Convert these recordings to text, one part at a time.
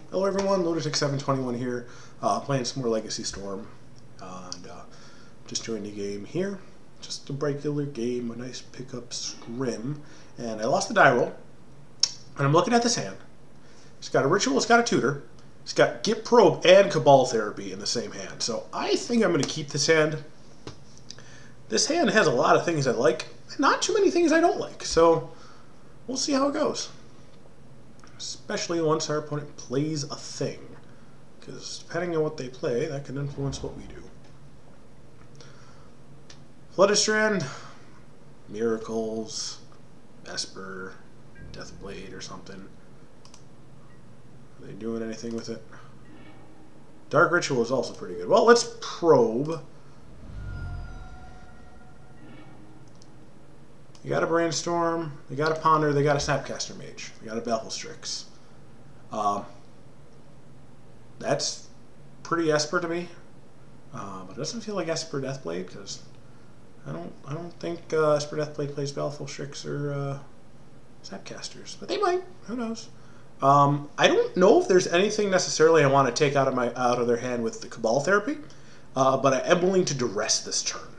Hello everyone, Lunatic721 here, playing some more Legacy Storm, and just joined the game here. Just a regular game, a nice pickup scrim, and I lost the die roll, and I'm looking at this hand. It's got a Ritual, it's got a Tutor, it's got Git Probe and Cabal Therapy in the same hand, so I think I'm going to keep this hand. This hand has a lot of things I like, and not too many things I don't like, so we'll see how it goes. Especially once our opponent plays a thing, because depending on what they play, that can influence what we do. Flooded Strand, Miracles, Esper, Deathblade or something. Are they doing anything with it? Dark Ritual is also pretty good. Well, let's probe. They got a Brainstorm, they got a Ponder, they got a Snapcaster Mage, they got a Baleful Strix. That's pretty Esper to me, but it doesn't feel like Esper Deathblade because I don't think Esper Deathblade plays Baleful Strix or Snapcasters, but they might. Who knows? I don't know if there's anything necessarily I want to take out of their hand with the Cabal Therapy, but I am willing to duress this turn.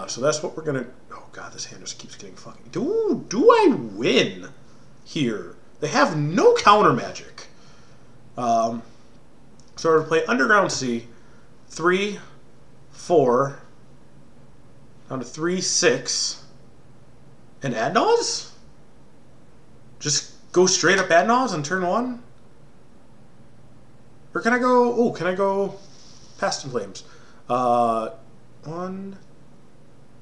So that's what we're gonna. Oh god, this hand just keeps getting fucking. Do I win here? They have no counter magic. So we're gonna play Underground Sea, 3, 4, down to 3, 6, and Adnaz? Just go straight up Adnaz on turn 1? Or can I go? Oh, can I go Past in Flames? 1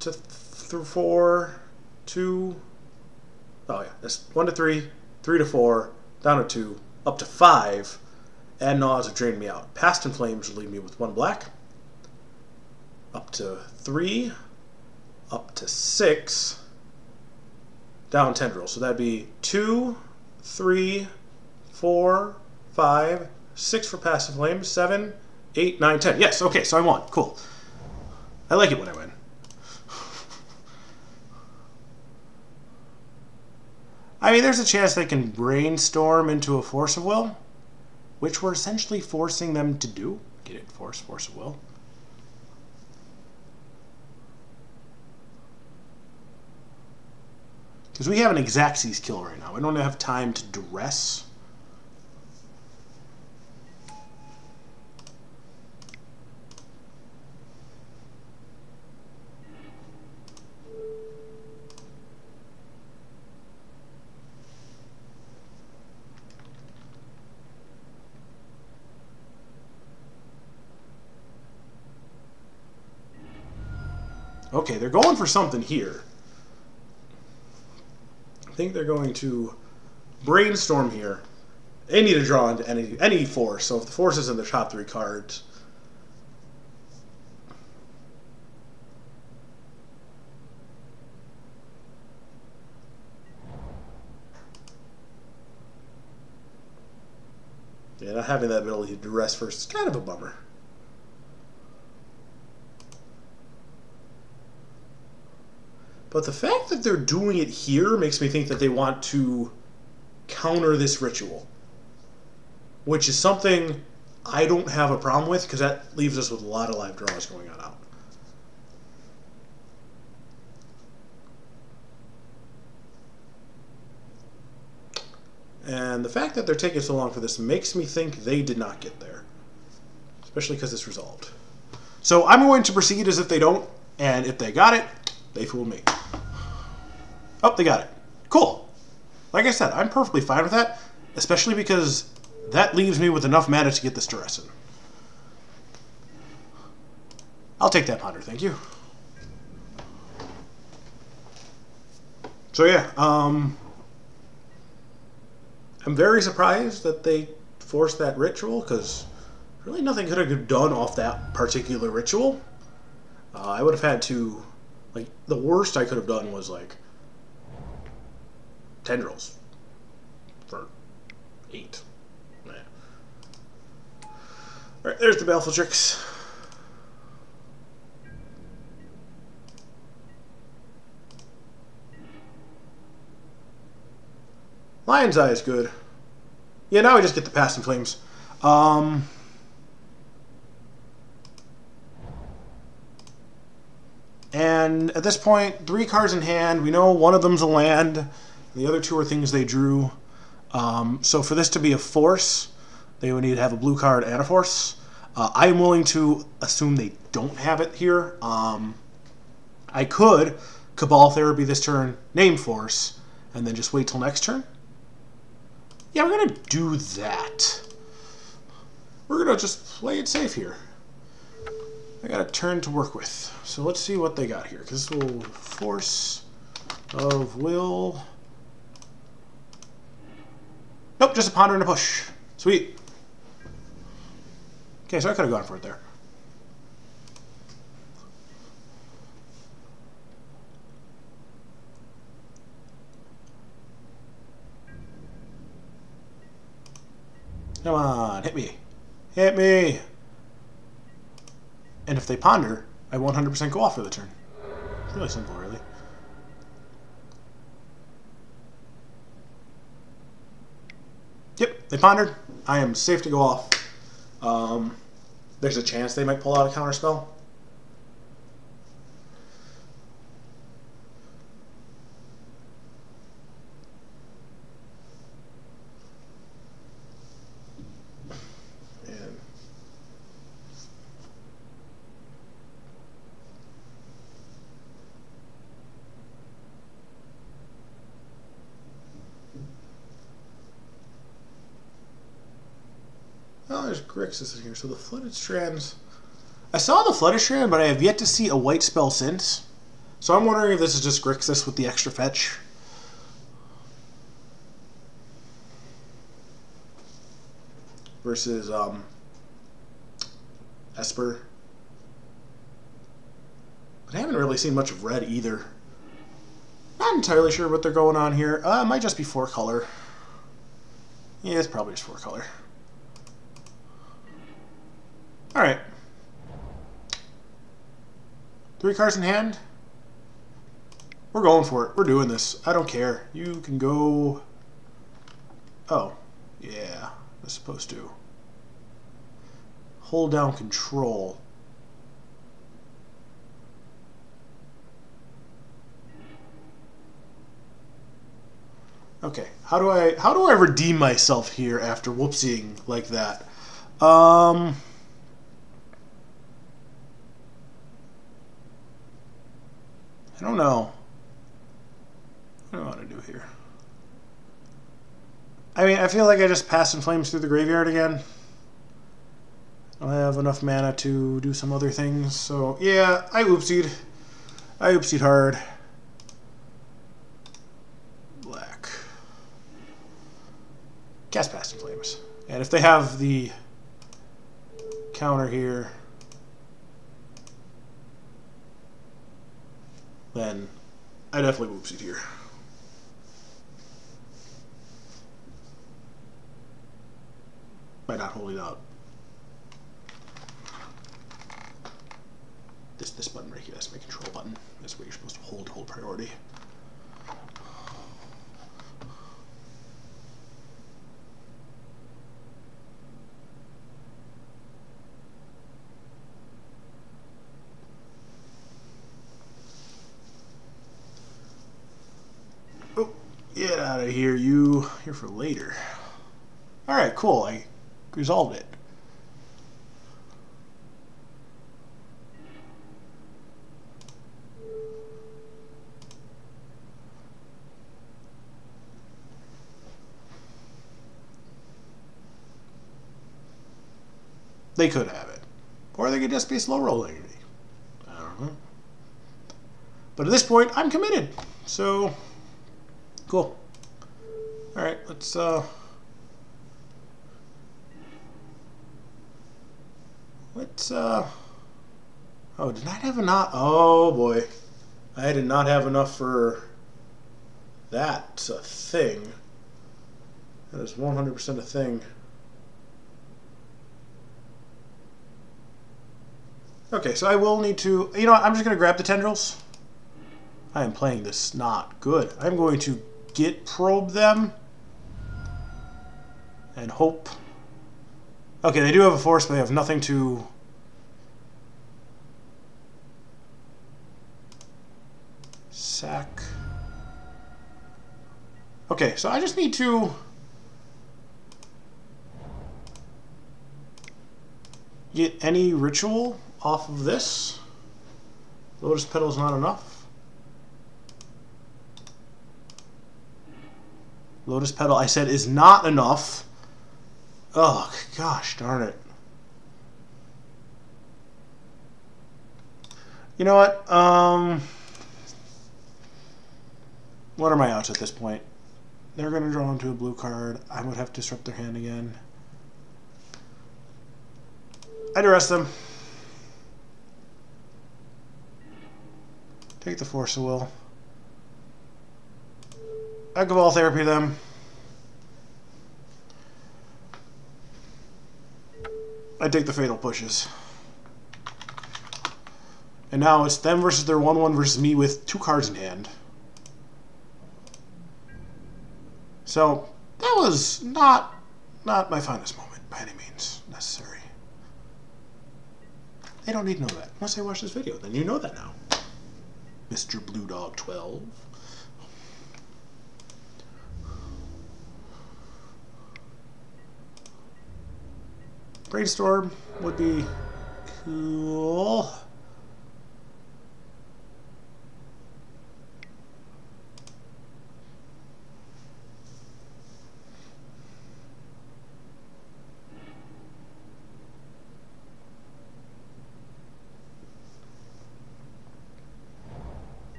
to 4, 2. Oh yeah, that's 1 to 3, 3 to 4, down to 2, up to 5. Adnaz have drained me out. Past in Flames will leave me with 1 black. Up to 3, up to 6, down Tendril. So that'd be 2, 3, 4, 5, 6 for Past in Flames, 7, 8, 9, 10. Yes, okay, so I won. Cool. I like it when I win. I mean, there's a chance they can brainstorm into a Force of Will, which we're essentially forcing them to do. Get it? Force of Will. Because we have an Grixis kill right now. We don't have time to duress. Okay, they're going for something here. I think they're going to brainstorm here. They need to draw into any force, so if the force is in the top 3 cards. Yeah, not having that ability to duress first is kind of a bummer. But the fact that they're doing it here makes me think that they want to counter this Ritual, which is something I don't have a problem with because that leaves us with a lot of live draws going on out. And the fact that they're taking so long for this makes me think they did not get there, especially because it's resolved. So I'm going to proceed as if they don't, and if they got it, they fooled me. Oh, they got it. Cool. Like I said, I'm perfectly fine with that, especially because that leaves me with enough mana to get this duress in. I'll take that Ponder, thank you. So yeah, I'm very surprised that they forced that Ritual, because really nothing could have been done off that particular Ritual. I would have had to, like, the worst I could have done was, like, Tendrils for 8. Nah. Alright, there's the Baleful Strix. Lion's Eye is good. Yeah, now we just get the Past in Flames. And at this point, 3 cards in hand. We know one of them's a land. The other 2 are things they drew. So for this to be a force, they would need to have a blue card and a force. I am willing to assume they don't have it here. I could Cabal Therapy this turn, name force, and then just wait till next turn. Yeah, we're going to do that. We're going to just play it safe here. I got a turn to work with. So let's see what they got here. Because this will force of will. Nope, just a ponder and a push. Sweet. Okay, so I could have gone for it there. Come on, hit me. Hit me. And if they ponder, I 100% go off for the turn. It's really simple, really. Yep, they pondered. I am safe to go off. There's a chance they might pull out a counterspell. Oh, there's Grixis in here. So the Flooded Strands. I saw the Flooded Strand, but I have yet to see a white spell since. So I'm wondering if this is just Grixis with the extra fetch. Versus Esper. But I haven't really seen much of red either. Not entirely sure what they're going on here. It might just be 4 color. Yeah, it's probably just 4 color. Alright. 3 cards in hand. We're going for it. We're doing this. I don't care. You can go... Oh. Yeah. I was supposed to. Hold down control. Okay. How do I redeem myself here after whoopsing like that? I don't know. What do I want to do here? I mean, I feel like I just Past in Flames through the graveyard again. I have enough mana to do some other things, so yeah, I oopsied. I oopsied hard. Black. Cast Past in Flames. And if they have the counter here, then I definitely oopsied here. By not holding out. This button right here, that's my control button. That's where you're supposed to hold priority. Oh, get out of here, you. You're for later. Alright, cool. I resolved it. They could have it. Or they could just be slow rolling. I don't know. But at this point, I'm committed. So, cool. Alright, let's, oh, did I have enough? Oh, boy. I did not have enough for that. It's a thing. That is 100% a thing. Okay, so I will need to... You know what? I'm just going to grab the tendrils. I am playing this not good. I'm going to probe them. and hope. Okay, they do have a force, but they have nothing to... sack. Okay, so I just need to... get any ritual off of this. Lotus Petal is not enough. Lotus Petal, I said, is not enough. Oh, gosh darn it. You know what? What are my outs at this point? They're going to draw into a blue card. I would have to disrupt their hand again. I'd arrest them. Take the Force of Will. Alcohol therapy them. I take the Fatal Pushes. And now it's them versus their 1/1 versus me with 2 cards in hand. So that was not my finest moment by any means necessary. They don't need to know that unless they watch this video. Then you know that now, Mr. Blue Dog 12. Brainstorm would be cool.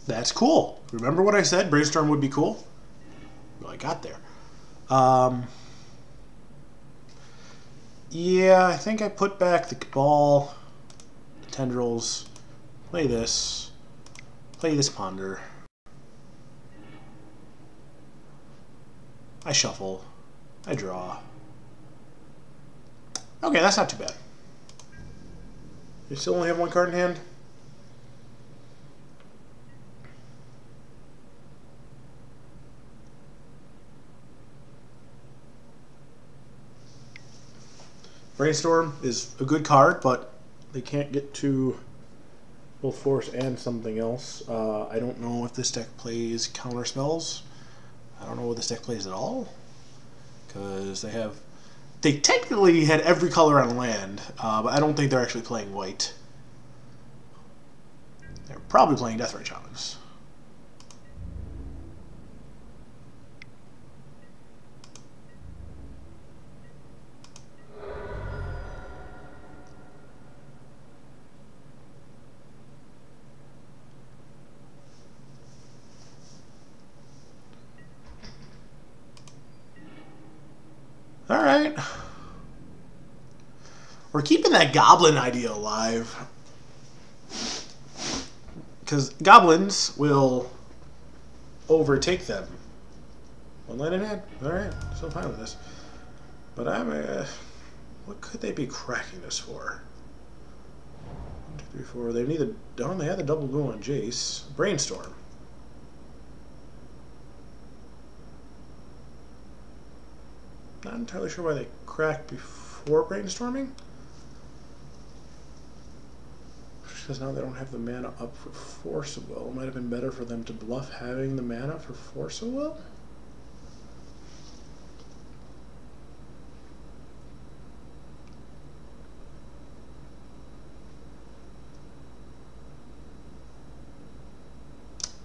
That's cool. Remember what I said? Brainstorm would be cool? Well, I got there. Yeah, I think I put back the Cabal, the Tendrils, play this Ponder. I shuffle. I draw. Okay, that's not too bad. You still only have 1 card in hand? Brainstorm is a good card, but they can't get to both force and something else. I don't know if this deck plays counter spells. I don't know what this deck plays at all, because they technically had every color on land, but I don't think they're actually playing white. They're probably playing Deathray Shamans. Alright. We're keeping that goblin idea alive. Because goblins will overtake them. 1 land in hand. Alright, still fine with this. But what could they be cracking this for? 1, 2, 3, 4. They need they had the double blue on Jace. Brainstorm. Not entirely sure why they cracked before brainstorming. Because now they don't have the mana up for Force of Will. It might have been better for them to bluff having the mana for Force of Will.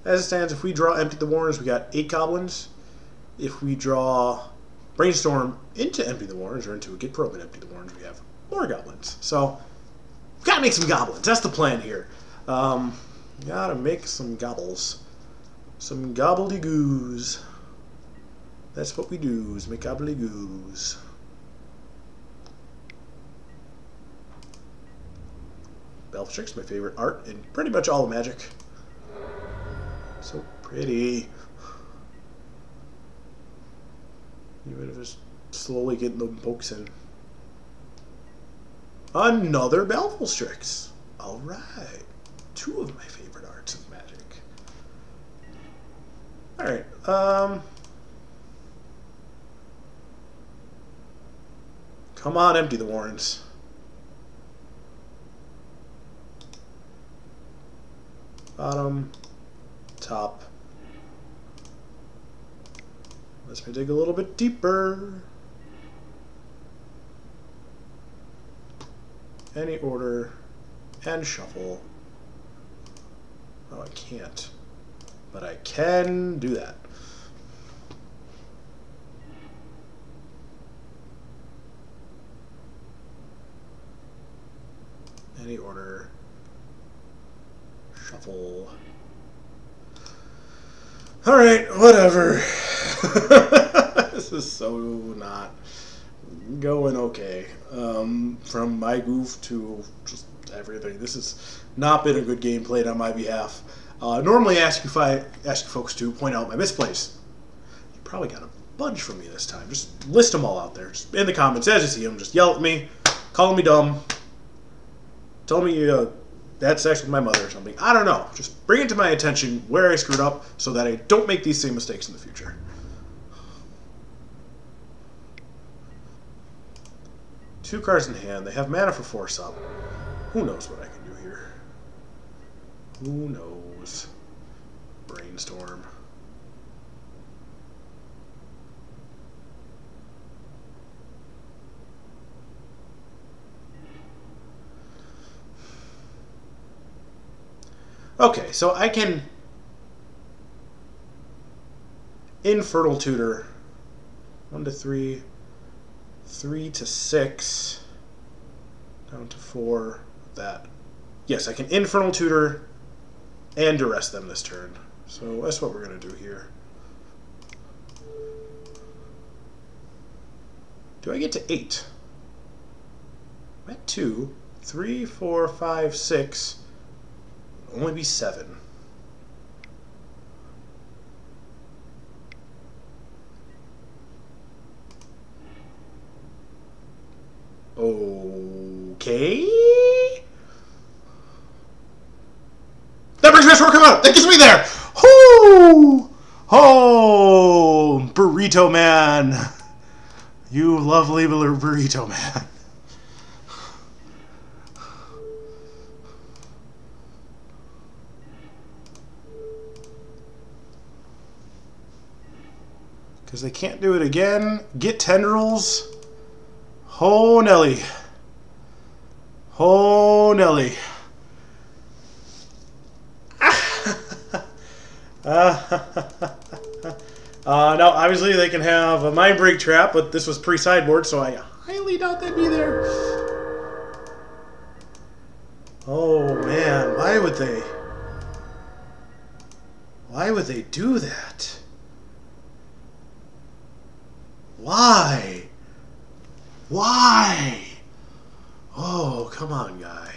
As it stands, if we draw Empty the Warrens, we got 8 goblins. If we draw Brainstorm into Empty the Warrens, or into Get Probe and Empty the Warrens, we have more goblins. So, we've got to make some goblins. That's the plan here. Gotta make some gobbles. Some gobbledygoos. That's what we do, is make gobbledygoos. Belfstrix, my favorite art in pretty much all of Magic. So pretty. Even if it's slowly getting the pokes in. Another Belfstrix. Alright. 2 of my favorite arts of Magic. Alright. Come on, empty the warrens. Bottom, top. Let's me dig a little bit deeper. Any order and shuffle. Oh, I can't, but I can do that. Any order, shuffle. All right, whatever. This is so not going okay. From my goof to just everything. This has not been a good game played on my behalf. Normally, ask you folks to point out my misplays. You probably got a bunch from me this time. Just list them all out there. Just in the comments as you see them. Just yell at me, call me dumb, tell me bad sex with my mother or something. I don't know. Just bring it to my attention where I screwed up so that I don't make these same mistakes in the future. Two cards in hand. They have mana for 4 up. Who knows what I can do here? Who knows? Brainstorm. Okay, so I can Infernal Tutor 1 to 3, 3 to 6, down to 4. That. Yes, I can Infernal Tutor and Duress them this turn. So that's what we're going to do here. Do I get to 8? I'm at 2, 3, 4, 5, 6. Only be 7. Okay. That brings me to come out. That gets me there. Whoo! Oh, Burrito Man. You lovely Burrito Man. Because they can't do it again. Get Tendrils. Oh, Nelly. Oh, Nelly. Now, obviously, they can have a Mind Break Trap, but this was pre-sideboard, so I highly doubt they'd be there. Oh, man. Why would they? Why would they do that? Why? Why? Oh, come on, guy.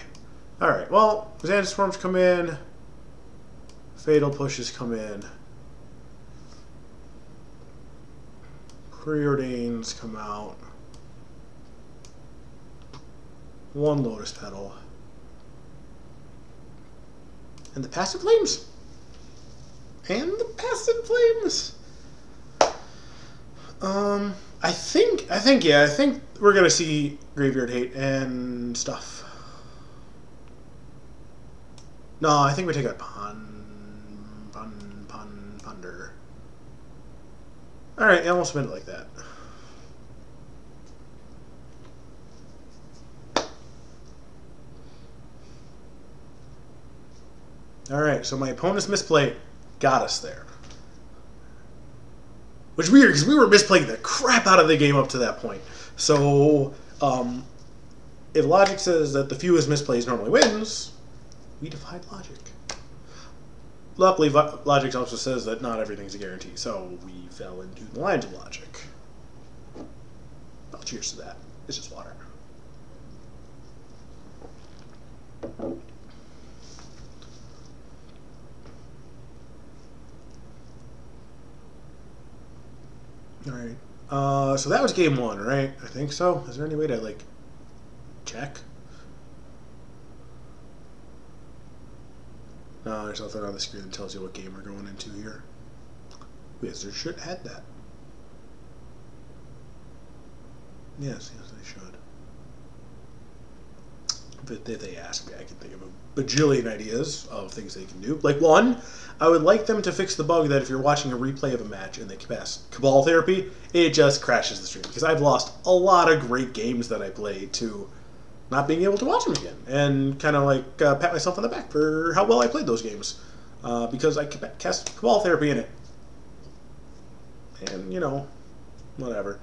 Alright, well, Xanadu Swarms come in. Fatal Pushes come in. Preordains come out. 1 Lotus Petal. And the Passive Flames. And the Passive Flames. I think we're gonna see Graveyard Hate and stuff. No, I think we take out Ponder. Alright, I almost meant it like that. Alright, so my opponent's misplay got us there. Which is weird, because we were misplaying the crap out of the game up to that point. So, if logic says that the fewest misplays normally wins, we defied logic. Luckily, logic also says that not everything's a guarantee, so we fell into the lines of logic. Well, cheers to that. It's just water. Alright. So that was game 1, right? I think so. Is there any way to, like, check? No, there's nothing on the screen that tells you what game we're going into here. Wizards should have had that. Yes, they should. If they ask me, I can think of a bajillion ideas of things they can do. Like, one, I would like them to fix the bug that if you're watching a replay of a match and they pass Cabal Therapy, it just crashes the stream. Because I've lost a lot of great games that I played to not being able to watch them again. And kind of like pat myself on the back for how well I played those games. Because I cast Cabal Therapy in it. And, you know, whatever.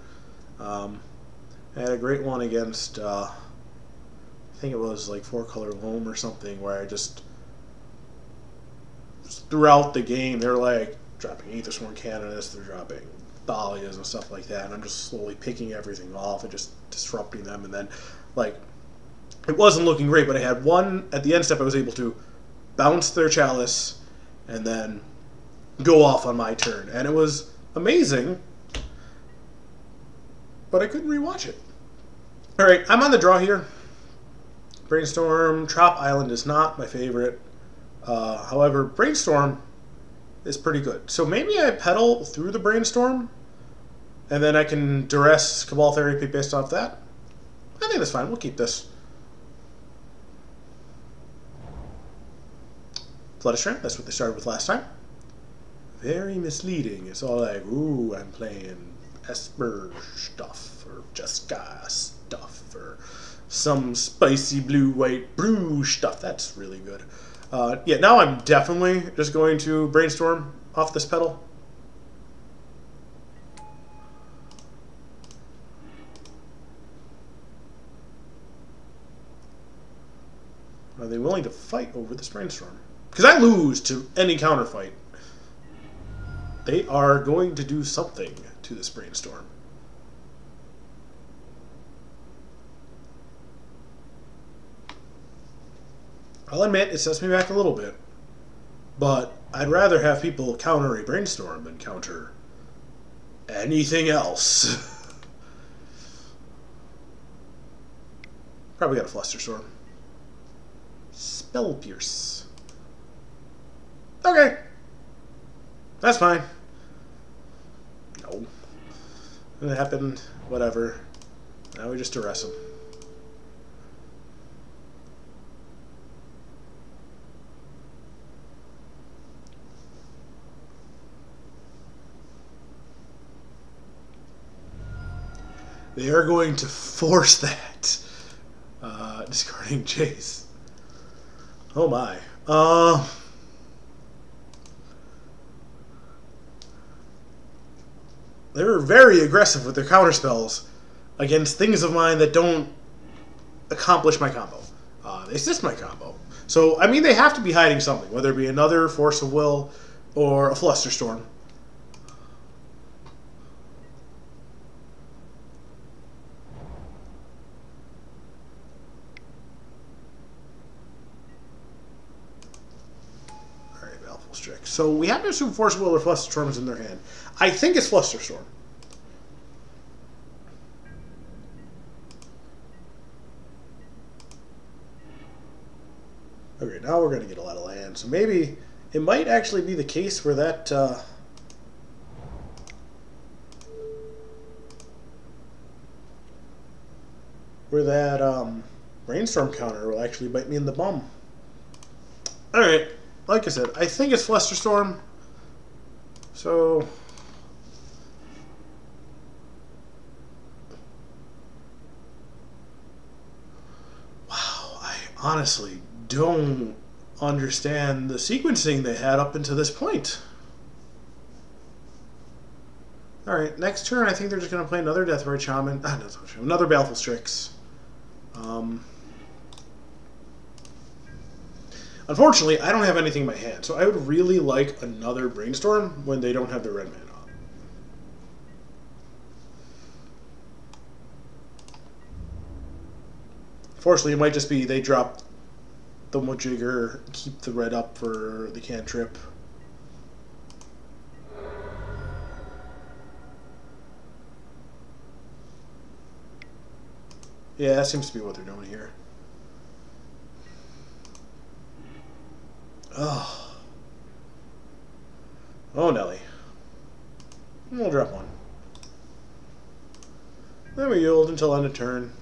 I had a great one against... I think it was like 4-color loam or something, where I just throughout the game they're like dropping Aethersworn Canonist, they're dropping Thalias and stuff like that, and I'm just slowly picking everything off and just disrupting them, and then like it wasn't looking great, but I had one at the end step I was able to bounce their Chalice and then go off on my turn, and it was amazing, but I couldn't rewatch it. Alright, I'm on the draw here. Brainstorm, Trop Island is not my favorite. However, Brainstorm is pretty good. So maybe I pedal through the Brainstorm, and then I can duress Cabal Therapy based off that. I think that's fine. We'll keep this. Flood of Strength, that's what they started with last time. Very misleading. It's all like, ooh, I'm playing Esper stuff, or Jessica stuff, or some spicy blue-white brew stuff. That's really good. Yeah, now I'm definitely just going to Brainstorm off this pedal. Are they willing to fight over this Brainstorm? Because I lose to any counterfight. They are going to do something to this Brainstorm. I'll admit, it sets me back a little bit. But I'd rather have people counter a Brainstorm than counter anything else. Probably got a Flusterstorm. Spell Pierce. Okay. That's fine. No. It happened. Whatever. Now we just duress him. They are going to force that. Discarding Chase. Oh my. They're very aggressive with their counterspells against things of mine that don't accomplish my combo. They assist my combo. So, I mean, they have to be hiding something, whether it be another Force of Will or a Flusterstorm. So we have to assume Force of Will or Flusterstorm is in their hand. I think it's Flusterstorm. Okay, now we're going to get a lot of land. So maybe it might actually be the case where that... Brainstorm counter will actually bite me in the bum. Alright. Like I said, I think it's Flusterstorm. So... Wow, I honestly don't understand the sequencing they had up until this point. Alright, next turn I think they're just going to play another Deathrite Shaman. Another Baleful Strix. Unfortunately, I don't have anything in my hand, so I would really like another Brainstorm when they don't have their red mana up. Fortunately, it might just be they drop the Mojigger, keep the red up for the cantrip. Yeah, that seems to be what they're doing here. Oh. Oh, Nelly. We'll drop one. Then we yield until end of turn.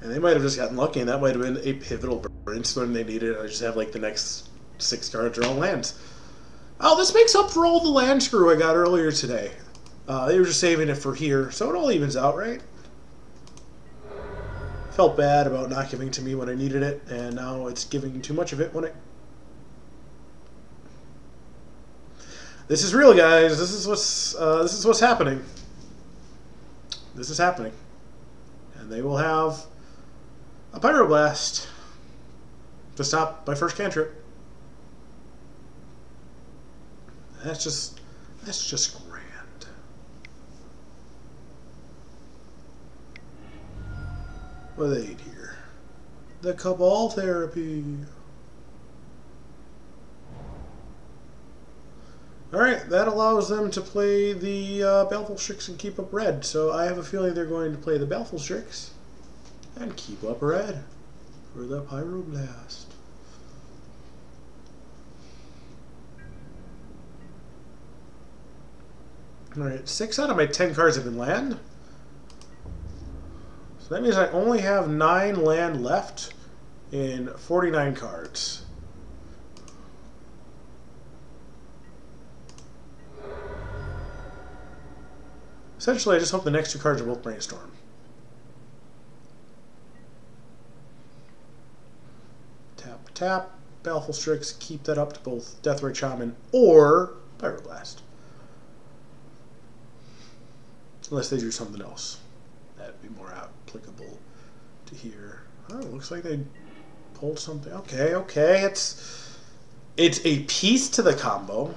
And they might have just gotten lucky, and that might have been a pivotal burst when they needed it. I just have like the next 6 cards are all lands. Oh, this makes up for all the land screw I got earlier today. They were just saving it for here, so it all evens out, right? Felt bad about not giving it to me when I needed it, and now it's giving too much of it when it... This is real, guys. This is what's happening. This is happening. And they will have a Pyroblast to stop my first cantrip. That's just grand. What do they eat here? The Cabal Therapy. Alright, that allows them to play the Baleful Strix and keep up red. So I have a feeling they're going to play the Baleful Strix and keep up red for the Pyroblast. Alright, 6 out of my 10 cards have been land. So that means I only have 9 land left in 49 cards. Essentially, I just hope the next 2 cards are both Brainstorm. Tap, tap, Baleful Strix, keep that up to both Deathray Shaman or Pyroblast. Unless they do something else. That'd be more applicable to here. Oh, it looks like they pulled something. Okay, okay. It's a piece to the combo.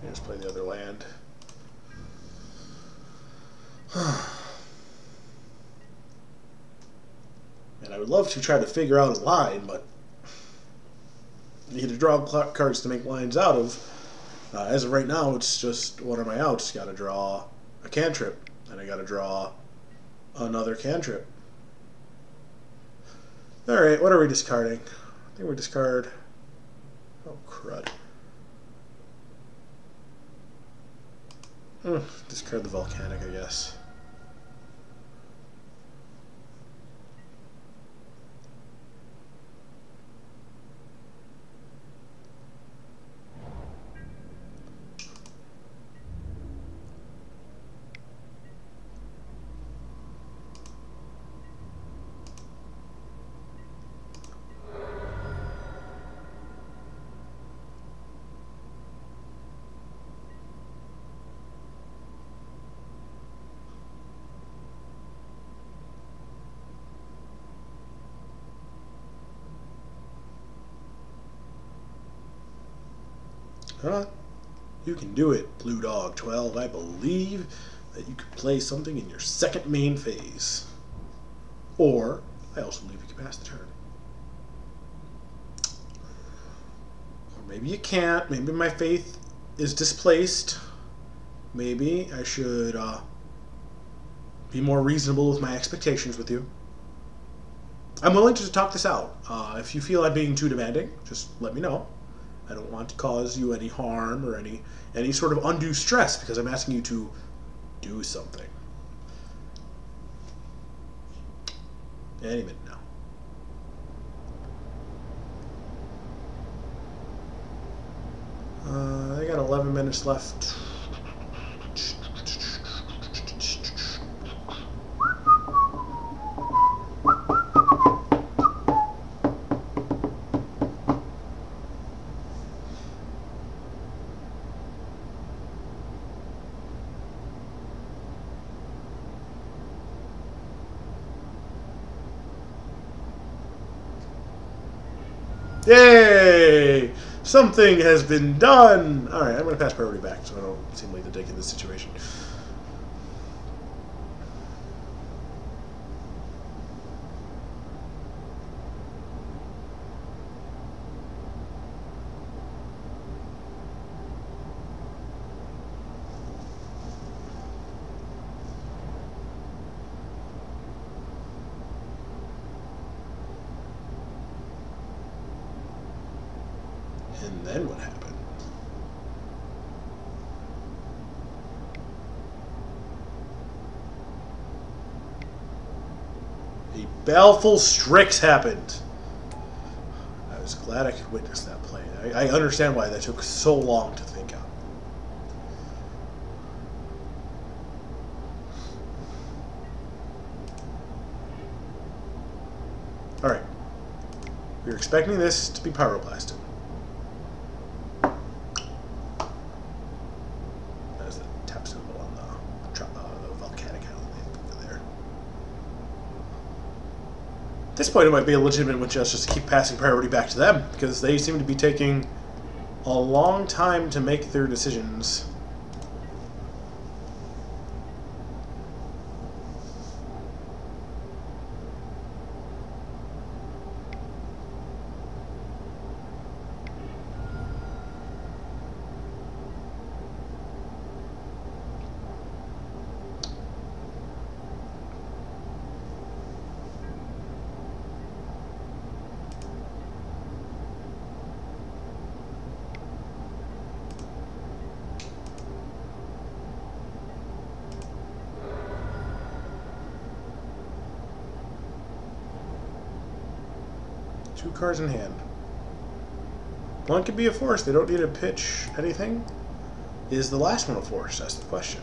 Let's play the other land. And I would love to try to figure out a line, but you need to draw cards to make lines out of. As of right now, it's just, what are my outs? Got to draw a cantrip, and I got to draw another cantrip. Alright, what are we discarding? I think we discard... Oh, crud. Discard the Volcanic, I guess. Huh? You can do it, Blue Dog 12. I believe that you could play something in your second main phase. Or, I also believe you can pass the turn. Or maybe you can't. Maybe my faith is displaced. Maybe I should be more reasonable with my expectations with you. I'm willing to talk this out. If you feel I'm being too demanding, just let me know. I don't want to cause you any harm or any sort of undue stress because I'm asking you to do something. Any minute now. I got 11 minutes left. Yay! Something has been done! Alright, I'm going to pass priority back so I don't seem like the dick in this situation. And then what happened? A Baleful Strix happened. I was glad I could witness that play. I understand why that took so long to think out. Alright. We were expecting this to be pyroblasted. There's the tap symbol on the volcanic island over there. At this point, it might be a legitimate win just to keep passing priority back to them, because they seem to be taking a long time to make their decisions. Two cards in hand. One could be a force. They don't need to pitch anything. Is the last one a force? That's the question.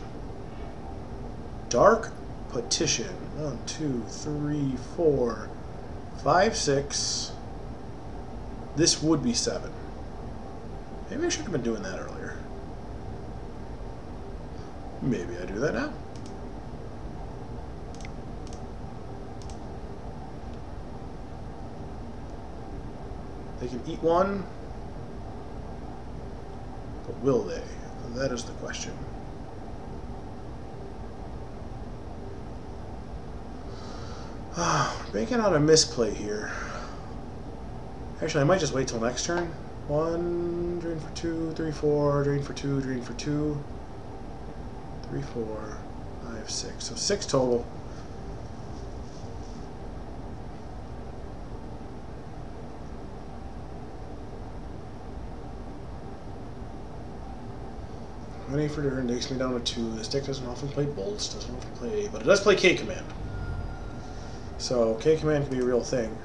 Dark Petition. 1, 2, 3, 4, 5, 6. This would be 7. Maybe I should have been doing that earlier. Maybe I do that now. They can eat one, but will they? That is the question. We're making out a misplay here. Actually, I might just wait till next turn. 1, drain for 2, 3, 4, drain for 2, drain for 2, 3, 4, 5, 6. So 6 total. Money for turn takes me down to 2. This deck doesn't often play bolts, doesn't often play, but it does play K command. So K command can be a real thing.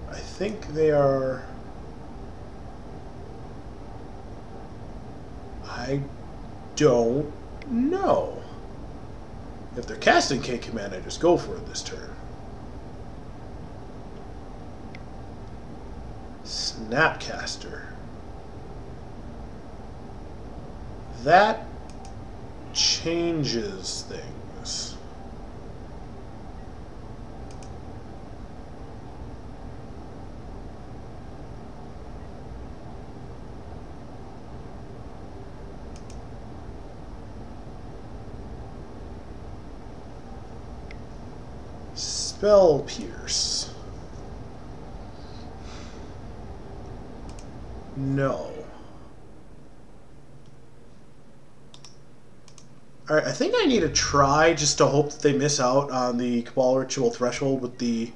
I think they are. I don't know. If they're casting K command, I just go for it this turn. Snapcaster. That changes things. Spell Pierce. No. Alright, I think I need to try just to hope that they miss out on the Cabal Ritual Threshold with the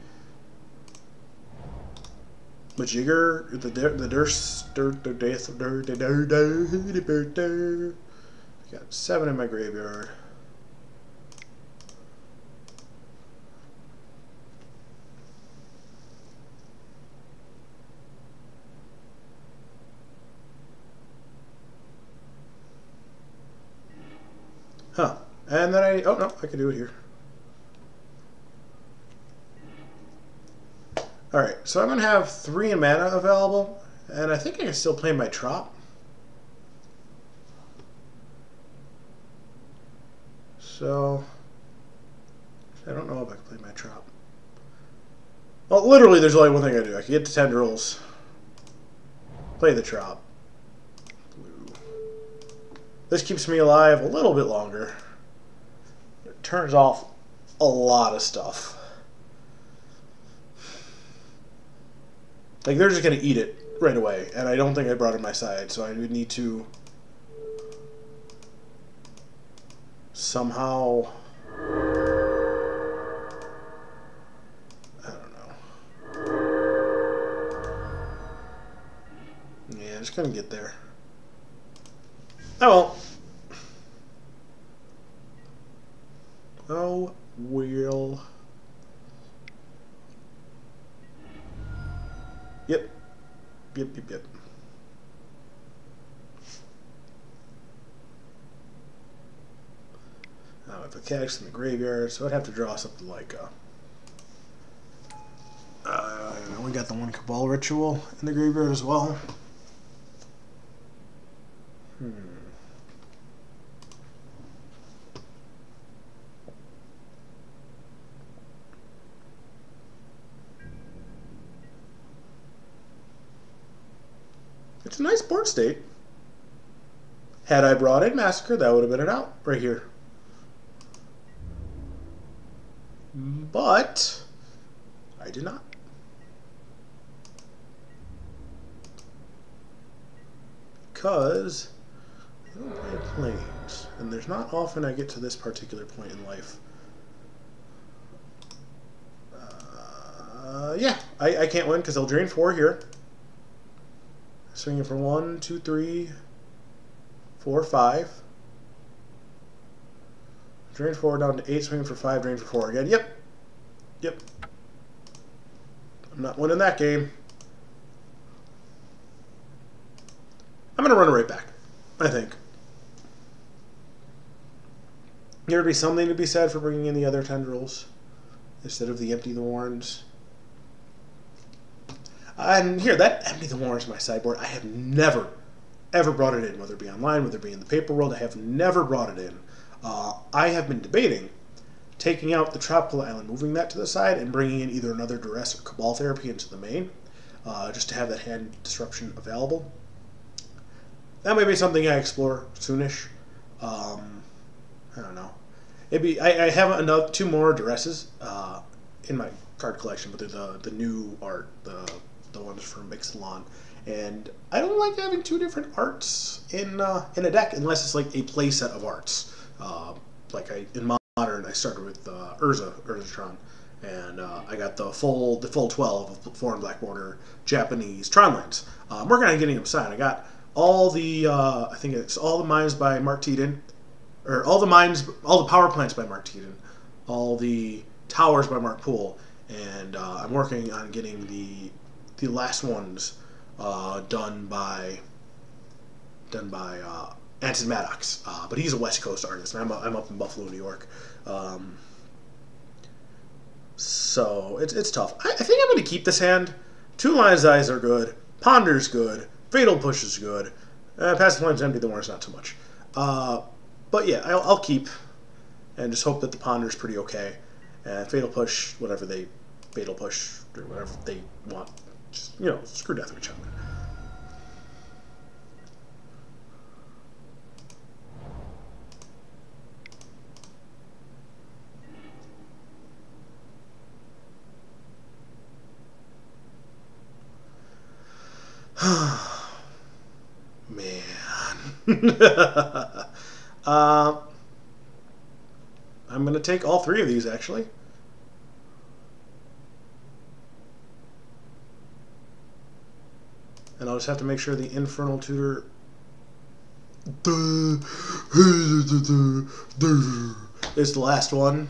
Majigger, I got 7 in my graveyard. Huh. And then oh no, I can do it here. Alright, so I'm going to have 3 in mana available, and I think I can still play my Trop. So, I don't know if I can play my Trop. Well, literally there's only one thing I do. I can get the Tendrils, play the Trop. This keeps me alive a little bit longer. It turns off a lot of stuff. Like, they're just going to eat it right away, and I don't think I brought it my side, so I would need to somehow just couldn't get there. Oh well. Oh well. Yep. Yep. Now I have a Cax in the graveyard, so I'd have to draw something like we got the one Cabal Ritual in the graveyard as well. It's a nice board state. Had I brought in Massacre, that would have been an out right here. But I did not. Because I don't play planes, and there's not often I get to this particular point in life. Yeah, I can't win because I'll drain 4 here. Swinging for 1, 2, 3, 4, 5. Drain 4 down to 8, swinging for 5, drain for 4 again. Yep. I'm not winning that game. I'm going to run it right back, I think. There'd be something to be said for bringing in the other tendrils instead of the Empty the Warrens. And here, that Empty the Warrens is my sideboard. I have never, ever brought it in, whether it be online, whether it be in the paper world. I have never brought it in. I have been debating taking out the Tropical Island, moving that to the side, and bringing in either another Duress or Cabal Therapy into the main, just to have that hand disruption available. That might be something I explore soonish. I don't know. I have 2 more Duresses in my card collection, but they're the new art, the ones from Ixalan. And I don't like having 2 different arts in a deck unless it's like a play set of arts. In Modern, I started with Urzatron, and I got the full 12 of 4 and black border Japanese Tron lands. I'm working on getting them signed. I got all the I think it's all the mines by Mark Teeden, or all the power plants by Mark Teeden, all the towers by Mark Poole, and I'm working on getting the last ones done by Anton Maddox, but he's a West Coast artist, and I'm up in Buffalo, New York. So it's tough. I think I'm going to keep this hand. 2 Lion's Eyes are good. Ponder's good. Fatal Push is good. Passive Flames Empty the Warren's not too much. But yeah, I'll keep, and just hope that the Ponder's pretty okay. And Fatal Push, whatever they Fatal Push, or whatever they want. Just, screw death with each other. Man. I'm going to take all 3 of these, actually. And I'll just have to make sure the Infernal Tutor is the last one.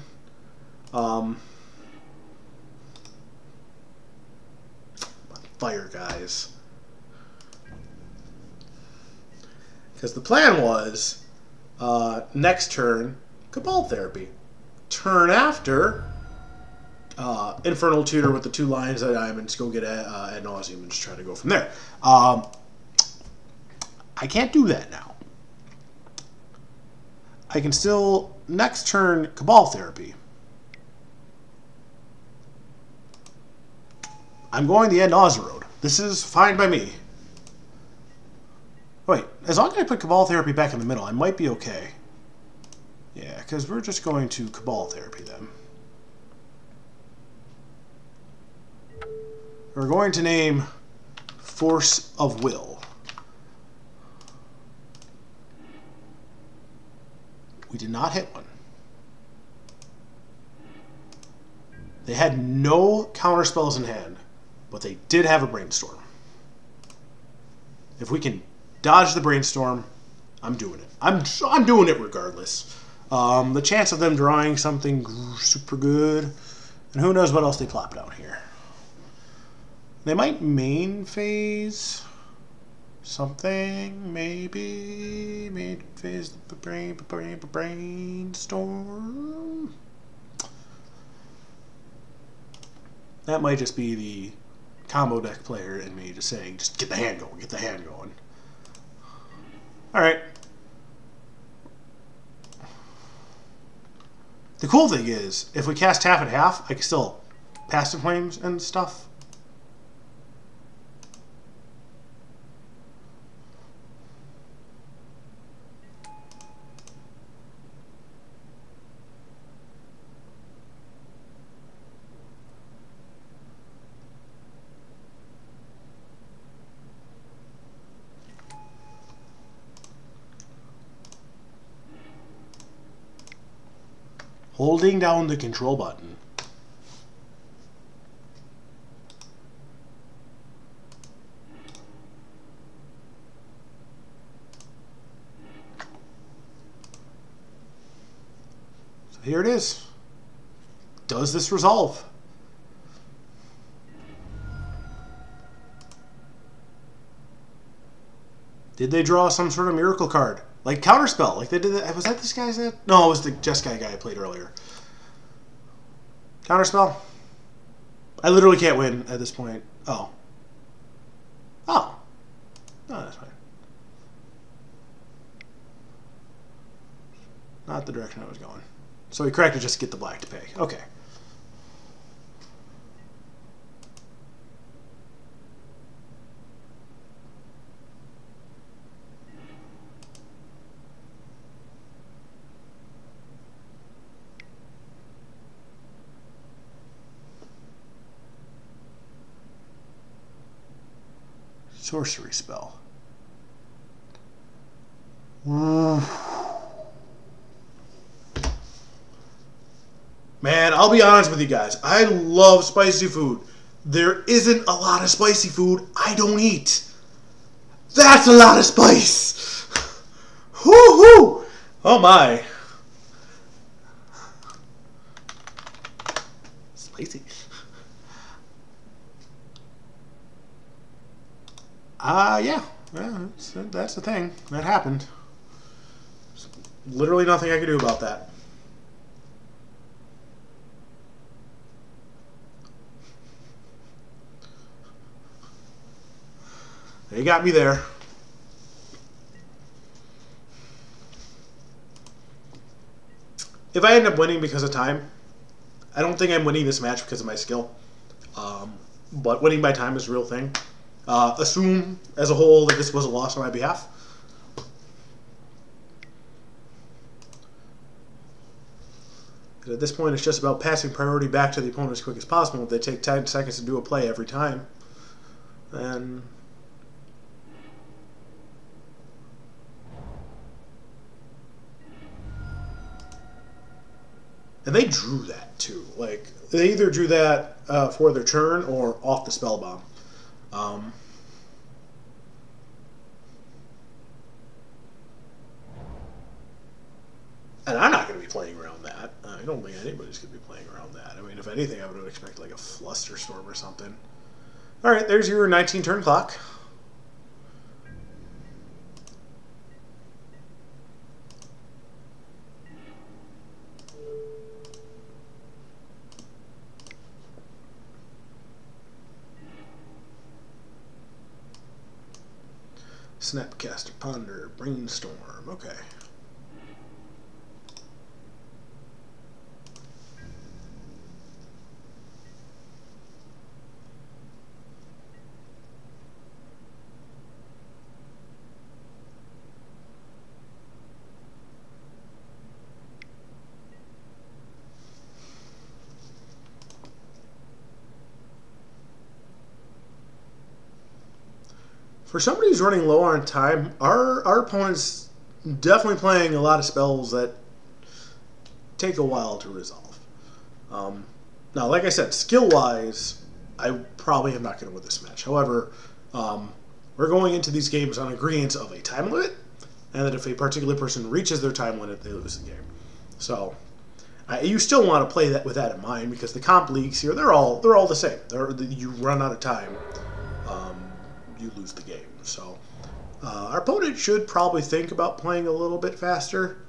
Fire, guys. Because the plan was, next turn, Cabal Therapy. Turn after, Infernal Tutor with the 2 Lions of Diamonds, go get ad nauseum and just try to go from there. I can't do that now. I can still, next turn, Cabal Therapy. I'm going the ad nauseam road. This is fine by me. Wait, as long as I put Cabal Therapy back in the middle, I might be okay. Yeah, because we're just going to Cabal Therapy then. We're going to name Force of Will. We did not hit one. They had no counter spells in hand, but they did have a Brainstorm. If we can dodge the brainstorm, I'm doing it. I'm doing it regardless. The chance of them drawing something super good, and who knows what else they plop down here. They might main phase something, maybe main phase the brainstorm. That might just be the combo deck player in me just saying, just get the hand going, get the hand going. All right. The cool thing is, if we cast half and half, I can still pass the flames and stuff. Holding down the control button. So here it is. Does this resolve? Did they draw some sort of miracle card? Like Counterspell, like they did that. Was that this guy's that? No, it was the Jeskai guy I played earlier. Counterspell? I literally can't win at this point. Oh. Oh. No, that's fine. Not the direction I was going. So he corrected just to get the black to pay. Okay. Sorcery spell. Man, I'll be honest with you guys. I love spicy food. There isn't a lot of spicy food I don't eat. That's a lot of spice. Whoo-hoo! Oh my. Spicy. Yeah, that's the thing. That happened. There's literally nothing I could do about that. They got me there. If I end up winning because of time, I don't think I'm winning this match because of my skill. But winning by time is a real thing. Assume as a whole that this was a loss on my behalf. At this point, it's just about passing priority back to the opponent as quick as possible. If they take 10 seconds to do a play every time, then... And they drew that, too. Like, they either drew that for their turn or off the spell bomb. And I'm not going to be playing around that. I don't think anybody's going to be playing around that. I mean, if anything, I would expect like a Flusterstorm or something. All right, there's your 19 turn clock. Snapcaster, Ponder, Brainstorm. Okay. For somebody who's running low on time, our opponent's definitely playing a lot of spells that take a while to resolve. Now, like I said, skill-wise, I probably am not going to win this match. However, we're we're going into these games on agreement of a time limit, and that if a particular person reaches their time limit, they lose the game. So you still want to play that with that in mind, because the comp leagues here, they're all the same. You run out of time, you lose the game. So our opponent should probably think about playing a little bit faster.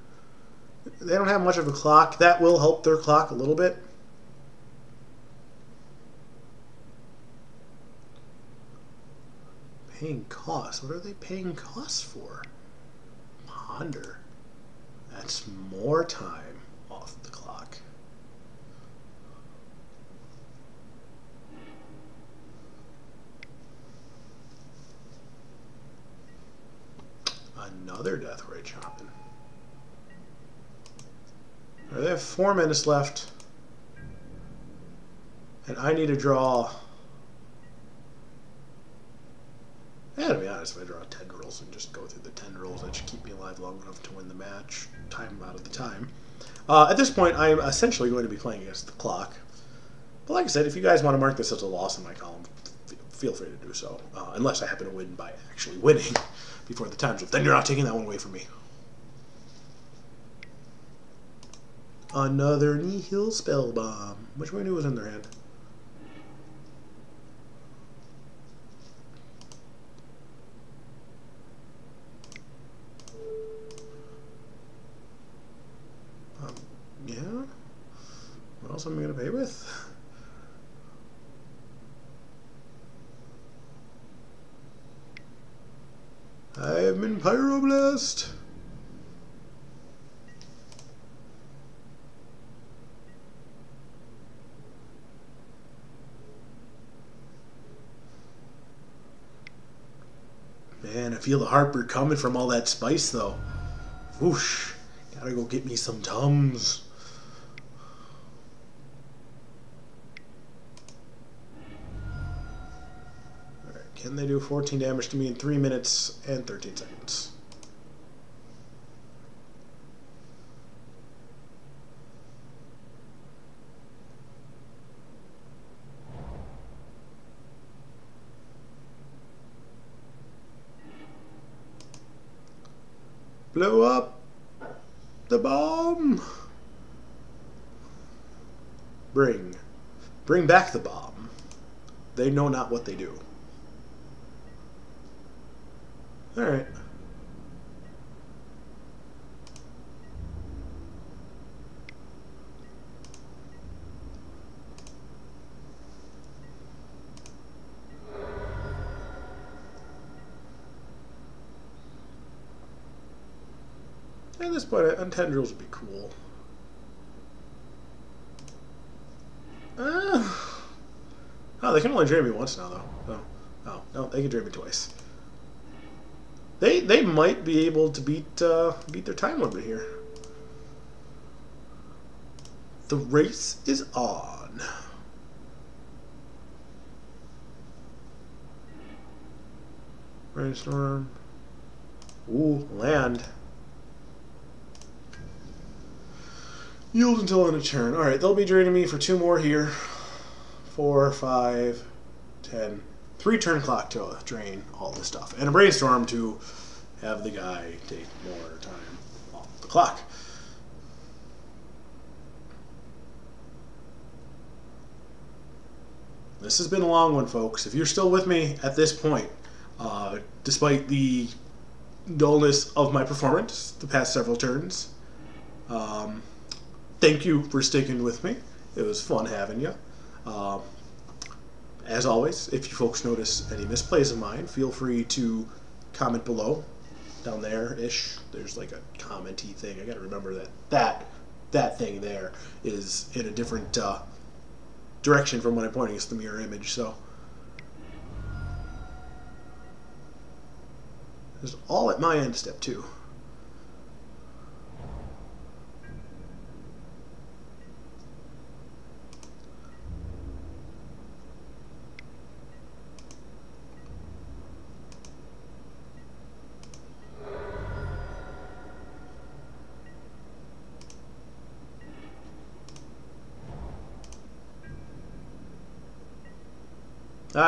They don't have much of a clock. That will help their clock a little bit. Paying costs. What are they paying costs for? Ponder. That's more time off the clock. Another Death Ray Chopping. They have 4 minutes left, and I need to draw. Yeah, to be honest, if I draw tendrils and just go through the tendrils, that should keep me alive long enough to win the match, time out of the time. At this point, I am essentially going to be playing against the clock. But like I said, if you guys want to mark this as a loss in my column, feel free to do so. Unless I happen to win by actually winning before the time's up. Then you're not taking that one away from me. Another Nihil Spell Bomb. Which one was in their hand? Yeah? What else am I going to pay with? I have been Pyroblast. Man, I feel the heartburn coming from all that spice, though. Whoosh. Gotta go get me some Tums. Alright, can they do 14 damage to me in 3 minutes and 13 seconds? Blow up the bomb. Bring back the bomb. They know not what they do. All right. At this point, Untendrils would be cool. Oh, they can only drain me once now, though. Oh, no, they can drain me twice. They might be able to beat their time limit here. The race is on. Brainstorm. Ooh, land. Yield until end of turn. Alright, they'll be draining me for 2 more here. 4, 5, 10. 3 turn clock to drain all this stuff. And a brainstorm to have the guy take more time off the clock. This has been a long one, folks. If you're still with me at this point, despite the dullness of my performance the past several turns, thank you for sticking with me. It was fun having you. As always, if you folks notice any misplays of mine, feel free to comment below. Down there-ish, there's like a commenty thing. I gotta remember that thing there is in a different direction from when I'm pointing. It's the mirror image, so. It's all at my end step 2.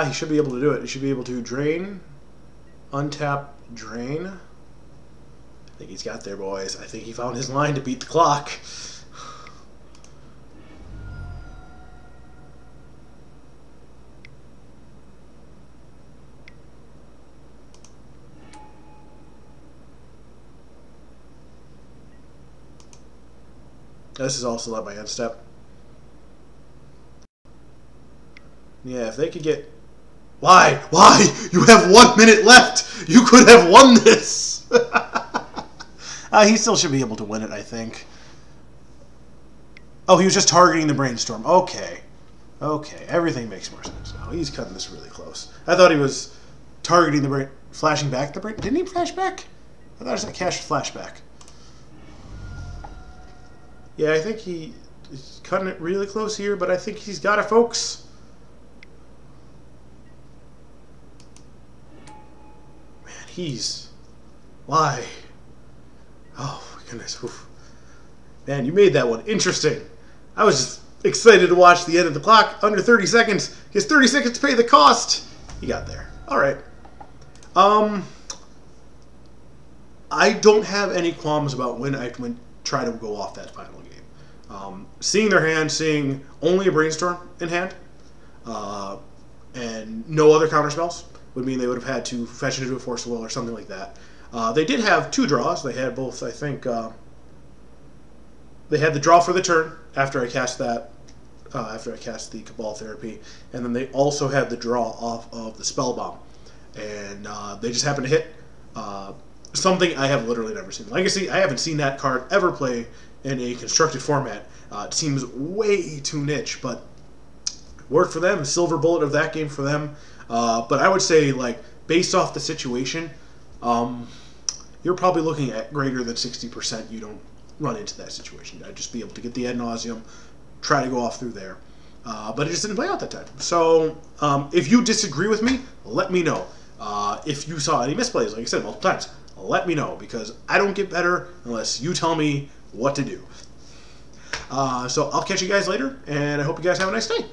He should be able to do it. He should be able to drain untap drain. I think he's got there, boys. I think he found his line to beat the clock. This is also let my end step. Yeah, if they could get... Why? Why? You have 1 minute left! You could have won this! He still should be able to win it, I think. Oh, he was just targeting the brainstorm. Okay. Okay, everything makes more sense now. He's cutting this really close. I thought he was targeting the brain... Flashing back the brain... Didn't he flash back? I thought it was a cash flashback. Yeah, I think he's cutting it really close here, but I think he's got it, folks. Man, he's... Why? Oh, my goodness. Oof. Man, you made that one interesting. I was just excited to watch the end of the clock. Under 30 seconds. He has 30 seconds to pay the cost. He got there. All right. I don't have any qualms about when I try to go off that final game. Seeing their hand, seeing only a brainstorm in hand, and no other counter spells would mean they would have had to fetch into a force of will or something like that. They did have 2 draws. They had both, I think. They had the draw for the turn after I cast that, after I cast the Cabal Therapy, and then they also had the draw off of the Spell Bomb, and they just happened to hit something I have literally never seen. Legacy, I haven't seen that card ever play in a constructed format. It seems way too niche, but worked for them. Silver bullet of that game for them. But I would say, like, based off the situation, you're probably looking at greater than 60% you don't run into that situation. I'd just be able to get the ad nauseum, try to go off through there. But it just didn't play out that time. So if you disagree with me, let me know. If you saw any misplays, like I said multiple times, let me know, because I don't get better unless you tell me what to do. So I'll catch you guys later, and I hope you guys have a nice day.